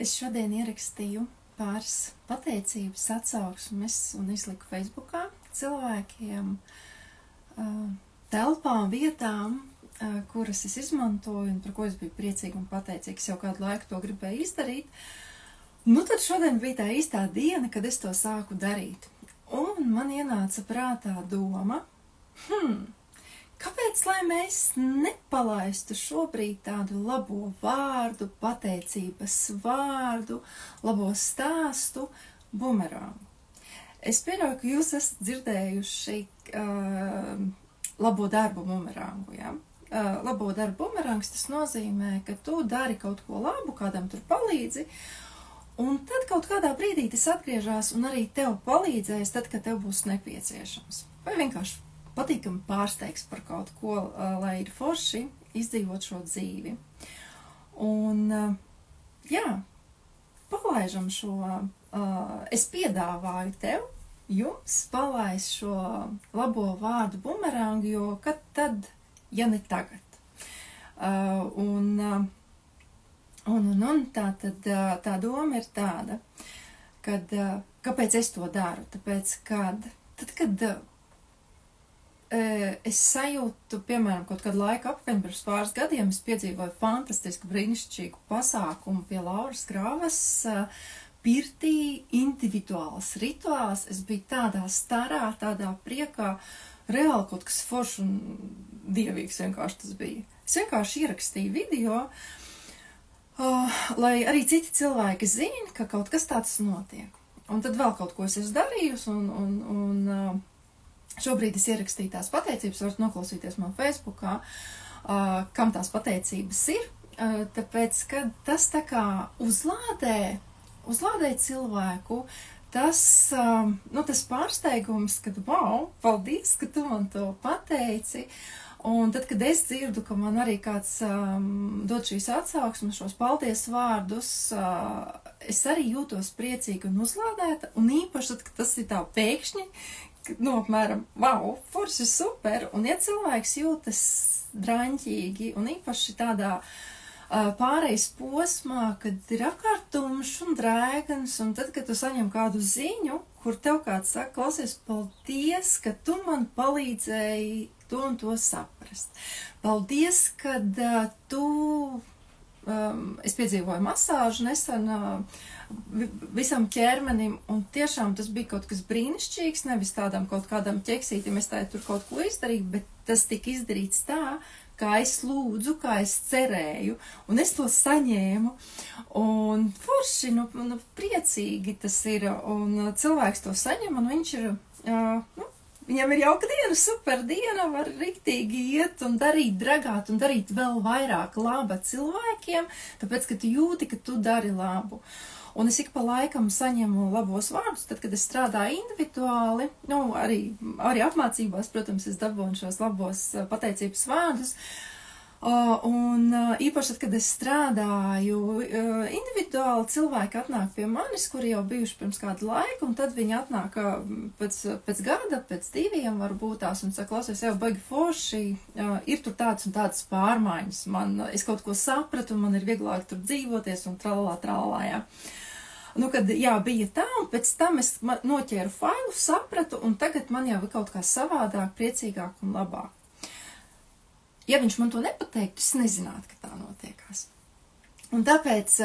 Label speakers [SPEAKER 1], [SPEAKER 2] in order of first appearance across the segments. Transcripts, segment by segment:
[SPEAKER 1] Es šodien ierakstīju pāris pateicības atsauksmes un izliku Facebookā cilvēkiem, telpām, vietām, kuras es izmantoju un par ko es biju priecīga un pateicīga. Jau kādu laiku to gribēju izdarīt. Nu tad šodien bija tā īstā diena, kad es to sāku darīt. Un man ienāca prātā doma, kāpēc lai mēs nepalaistu šobrīd tādu labo vārdu, pateicības vārdu, labo stāstu bumerangu? Es pieļauju, ka jūs esat dzirdējuši labo darbu bumerangu, ja? Labo darbu bumerangs, tas nozīmē, ka tu dari kaut ko labu, kādam tur palīdzi, un tad kaut kādā brīdī tas atgriežās un arī tev palīdzēs, tad, kad tev būs nepieciešams. Vai vienkārši patīkami pārsteigs par kaut ko, lai ir forši izdzīvot šo dzīvi. Un, jā, palaižam šo, es piedāvāju tev, jums palaist šo labo vārdu bumerangu, jo kad tad, ja ne tagad. Tā doma ir tāda, kad, kāpēc es to daru? Tāpēc, kad es sajūtu, piemēram, kaut kādu laiku apmēram pirms pāris gadiem, es piedzīvoju fantastisku, brīnišķīgu pasākumu pie Lauras Krāvas pirtī, individuāls rituāls. Es biju tādā starā, tādā priekā, reāli kaut kas foršs un dievīgs vienkārši tas bija. Es vienkārši ierakstīju video, lai arī citi cilvēki zina, ka kaut kas tāds notiek. Un tad vēl kaut ko es esmu darījusi, un šobrīd es ierakstīju tās pateicības, varat noklausīties man Facebookā, kam tās pateicības ir, tāpēc, ka tas tā kā uzlādē cilvēku, tas pārsteigums, kad, wow, paldies, ka tu man to pateici, un tad, kad es dzirdu, ka man arī kāds dod šīs atsauksmes, šos paldies vārdus, es arī jūtos priecīgi un uzlādēta, un īpaši tad, kad tas ir tā pēkšņi, apmēram, wow, forši super, un ja cilvēks jūtas draņķīgi, un īpaši tādā pārejas posmā, kad ir apkārt tumšs un drēgans, un tad, kad tu saņem kādu ziņu, kur tev kāds saka, klausies, paldies, ka tu man palīdzēji to un to saprast. Paldies, kad es piedzīvoju masāžu nesen visam ķermenim, un tiešām tas bija kaut kas brīnišķīgs, nevis tādam kaut kādam ķeksītim, es tā tur kaut ko izdarīju, bet tas tika izdarīts tā, kā es lūdzu, kā es cerēju, un es to saņēmu, un forši, priecīgi tas ir, un cilvēks to saņem, un viņš ir, viņam ir jauka diena, super diena, var riktīgi iet un darīt, dragāt un darīt vēl vairāk laba cilvēkiem, tāpēc, ka tu jūti, ka tu dari labu. Un es ik pa laikam saņemu labos vārdus, tad, kad es strādāju individuāli, arī apmācībās, protams, es dabūju šos labos pateicības vārdus, un īpaši tad, kad es strādāju individuāli, cilvēki atnāk pie manis, kuri jau bijuši pirms kādu laiku, un tad viņi atnāk pēc gada, pēc 2 varbūt tās, un saka, klausies, jau baigi forši, ir tur tāds un tādas pārmaiņas, es kaut ko sapratu, man ir vieglāk tur dzīvoties, un tralalā, jā. Kad jā, bija tā, un pēc tam es noķēru failu, sapratu, un tagad man jau ir kaut kā savādāk, priecīgāk un labāk. Ja viņš man to nepateiktu, es nezinātu, ka tā notiekās. Un tāpēc,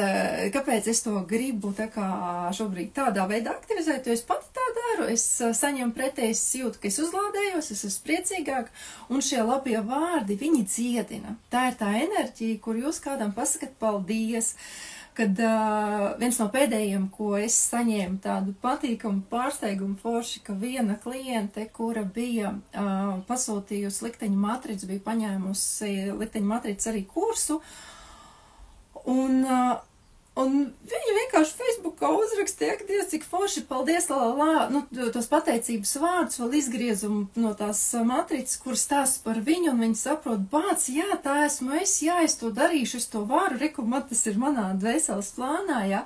[SPEAKER 1] kāpēc es to gribu tā kā šobrīd tādā veidā aktivizēt, jo es pati tā daru, es saņemu pretēji, es jūtu, ka es uzlādējos, es esmu priecīgāk, un šie labie vārdi, viņi dziedina. Tā ir tā enerģija, kur jūs kādam pasakat paldies, kad viens no pēdējiem, ko es saņēmu tādu patīkamu pārsteigumu forši, ka viena kliente, kura bija pasūtījusi likteņu matricu, bija paņēmusi likteņu matricu arī kursu, un viņa vienkārši Facebookā uzrakstīja, ka Dievs, cik forši, paldies, tos pateicības vārdus, vēl izgriezumu no tās matricas, kur stāsta par viņu, un viņa saprot, bāc, jā, tā esmu es, jā, es to darīšu, es to varu, reku, man tas ir manā dvēseles plānā, jā.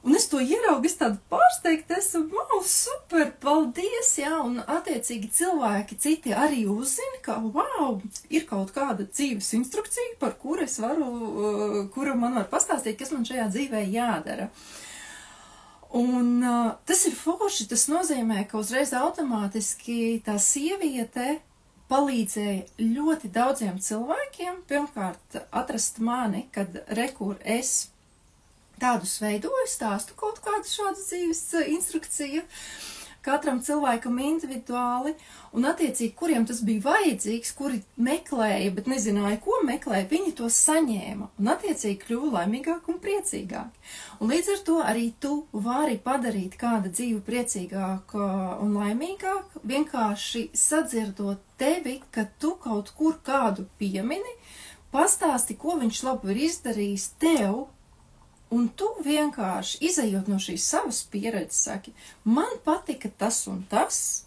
[SPEAKER 1] Un es to ieraugu, es tādu pārsteigtu, esmu, wow, super, paldies, jā, un attiecīgi cilvēki citi arī uzzina, ka, wow, ir kaut kāda dzīves instrukcija, par kuru es varu, kura man var pastāstīt, kas man šajā dzīvē jādara. Un tas ir forši, tas nozīmē, ka uzreiz automātiski tā sieviete palīdzēja ļoti daudziem cilvēkiem, pirmkārt, atrast mani, kad rekur es tādus veidoju, stāstu kaut kādu šādu dzīves instrukciju, katram cilvēkam individuāli, un attiecīgi, kuriem tas bija vajadzīgs, kuri meklēja, bet nezināja, ko meklēja, viņi to saņēma, un attiecīgi kļuva laimīgāk un priecīgāk. Un līdz ar to arī tu vari padarīt kādu dzīvi priecīgāku un laimīgāku, vienkārši sadzirdot tevi, ka tu kaut kur kādu piemini, pastāsti, ko viņš labi ir izdarījis tev. Un tu vienkārši, izejot no šīs savas pieredzes, saki, man patika tas un tas,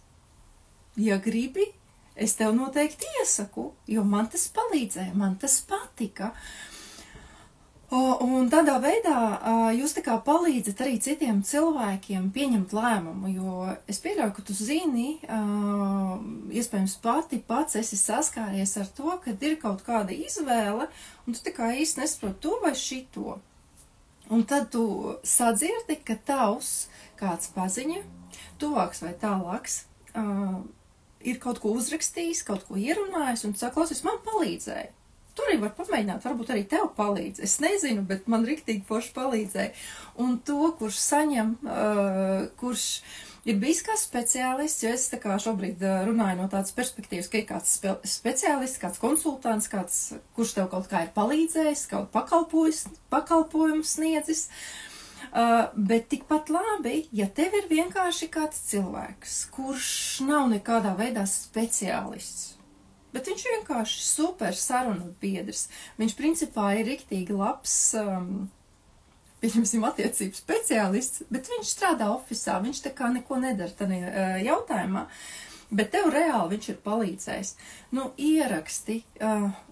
[SPEAKER 1] ja gribi, es tev noteikti iesaku, jo man tas palīdzēja, man tas patika. Un tādā veidā jūs tā kā palīdzat arī citiem cilvēkiem pieņemt lēmumu, jo es pieļauju, ka tu zini, iespējams pats esi saskāries ar to, ka ir kaut kāda izvēle, un tu tā kā īsti nesaproti to vai šito. Un tad tu sadzirdi, ka tavs kāds paziņa, tuvāks vai tālāks, ir kaut ko uzrakstījis, kaut ko ierunājis, un tu saka, klausies, man palīdzēja. Tur arī var pamēģināt, varbūt arī tev palīdz. Es nezinu, bet man riktīgi forši palīdzēja. Un to, kurš saņem, kurš ir bijis kā speciālists, jo es tā kā šobrīd runāju no tādas perspektīvas, ka ir kāds speciālists, kāds konsultants, kurš tev kaut kā ir palīdzējis, kaut pakalpojumu sniedzis, bet tikpat labi, ja tev ir vienkārši kāds cilvēks, kurš nav nekādā veidā speciālists, bet viņš vienkārši super sarunu biedrs, viņš principā ir riktīgi labs, pieņemsim, attiecību speciālists, bet viņš strādā ofisā, viņš tā kā neko nedara tādā jautājumā, bet tev reāli viņš ir palīdzējis. Nu, ieraksti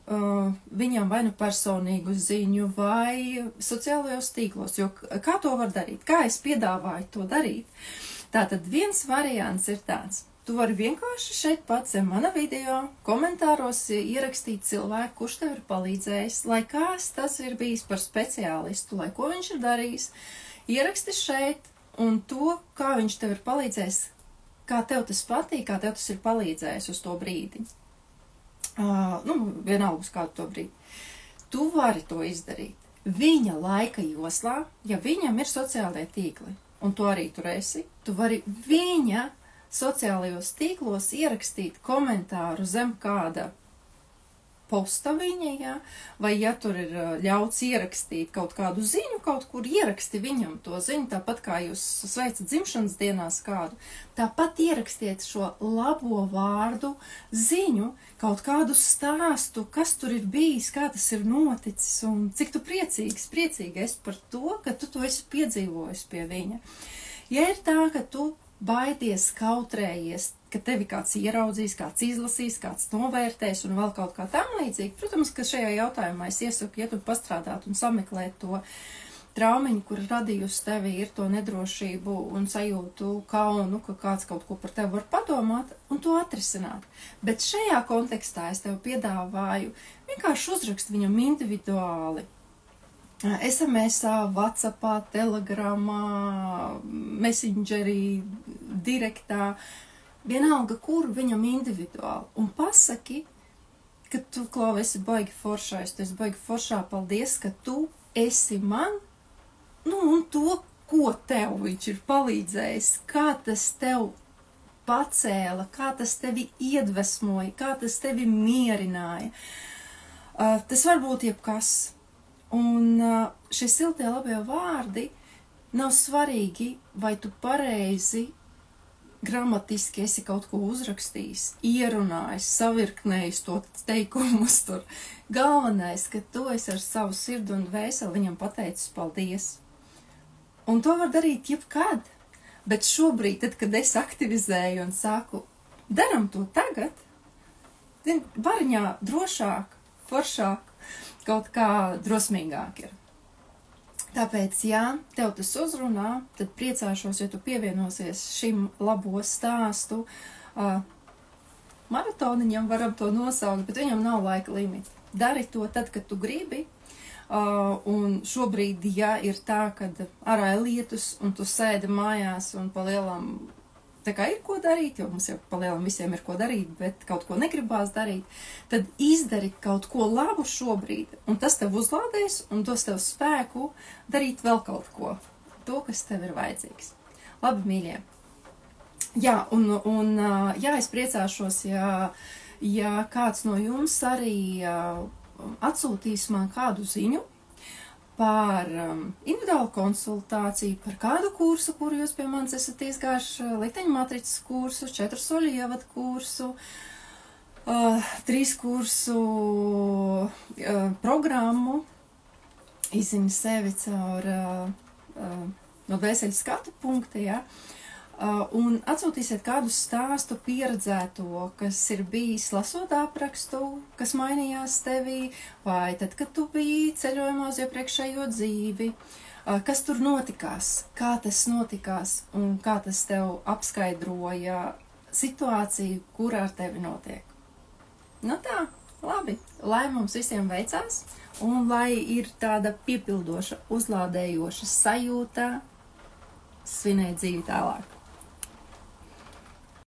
[SPEAKER 1] viņam vai nu personīgu ziņu vai sociālajos tīklos, jo kā to var darīt? Kā es piedāvāju to darīt? Tātad viens variants ir tāds. Tu vari vienkārši šeit pats zem mana video komentāros ierakstīt cilvēku, kurš tev ir palīdzējis, lai kāds tas ir bijis par speciālistu, lai ko viņš ir darījis, ieraksti šeit un to, kā viņš tev ir palīdzējis, kā tev tas patīk, kā tev tas ir palīdzējis uz to brīdi. Vienalga uz kādu to brīdi. Tu vari to izdarīt. Viņa laika joslā, ja viņam ir sociālie tīkli, un tu arī tur esi, tu vari viņa sociālajos tīklos ierakstīt komentāru zem kāda posta viņa, ja? Vai ja tur ir ļauts ierakstīt kaut kādu ziņu, kaut kur ieraksti viņam to ziņu, tāpat kā jūs sveicat dzimšanas dienās kādu, tāpat ierakstiet šo labo vārdu ziņu, kaut kādu stāstu, kas tur ir bijis, kā tas ir noticis, un cik tu priecīga esi par to, ka tu to esi piedzīvojis pie viņa. Ja ir tā, ka tu baidies, kautrējies, ka tevi kāds ieraudzīs, kāds izlasīs, kāds novērtēs un vēl kaut kā tam līdzīgi. Protams, ka šajā jautājumā es iesaku, ja tu pastrādāt un sameklēt to traumiņu, kur radījusi tevi ir to nedrošību un sajūtu kaunu, ka kāds kaut ko par tevi var padomāt un to atrisināt. Bet šajā kontekstā es tev piedāvāju vienkārši uzrakst viņam individuāli. SMS-ā, WhatsAppā, Telegramā, Messengerī, direktā, vienalga, kur viņam individuāli. Un pasaki, ka tu, Klau, esi baigi foršais, tu esi baigi foršā, paldies, ka tu esi man, un to, ko tev viņš ir palīdzējis, kā tas tev pacēla, kā tas tevi iedvesmoja, kā tas tevi mierināja. Tas var būt jebkas. Un šie siltie labie vārdi nav svarīgi, vai tu pareizi gramatiski esi kaut ko uzrakstījis, ierunājis, savirknējis to teikumus tur. Galvenais, ka tu esi ar savu sirdi un dvēseli viņam pateicis paldies. Un to var darīt jebkad, bet šobrīd, tad, kad es aktivizēju un saku, daram to tagad, variņā drošāk, foršāk, kaut kā drosmīgāk ir. Tāpēc, ja tev tas uzrunā, tad priecāšos, ja tu pievienosies šim labo stāstu. Maratoniņam varam to nosaukt, bet viņam nav laika limita. Dari to tad, kad tu gribi. Un šobrīd, ja ir tā, kad ārā ir lietus un tu sēdi mājās un pa lielam tā kā ir ko darīt, jo mums jau palielam visiem ir ko darīt, bet kaut ko negribās darīt, tad izdari kaut ko labu šobrīd, un tas tev uzlādēs, un dos tev spēku darīt vēl kaut ko, to, kas tev ir vajadzīgs. Labi, mīļie. Jā, jā, es priecāšos, ja kāds no jums arī atsūtīs man kādu ziņu par individuālu konsultāciju, par kādu kursu, kuru jūs pie manis esat izgājuši, likteņu matricas kursu, 4 soļu ievadu kursu, 3 kursu programmu, izzini sevi caur no dvēseļu skatu punkta, ja? Un atsūtīsiet kādu stāstu pieredzēto, kas ir bijis lasot aprakstu, kas mainījās tevī, vai tad, kad tu biji ceļojumā uz iepriekšējo dzīvi, kas tur notikās, kā tas notikās un kā tas tev apskaidroja situāciju, kur ar tevi notiek. Nu tā, labi, lai mums visiem veicās un lai ir tāda piepildoša, uzlādējoša sajūta svinēt dzīvi tālāk.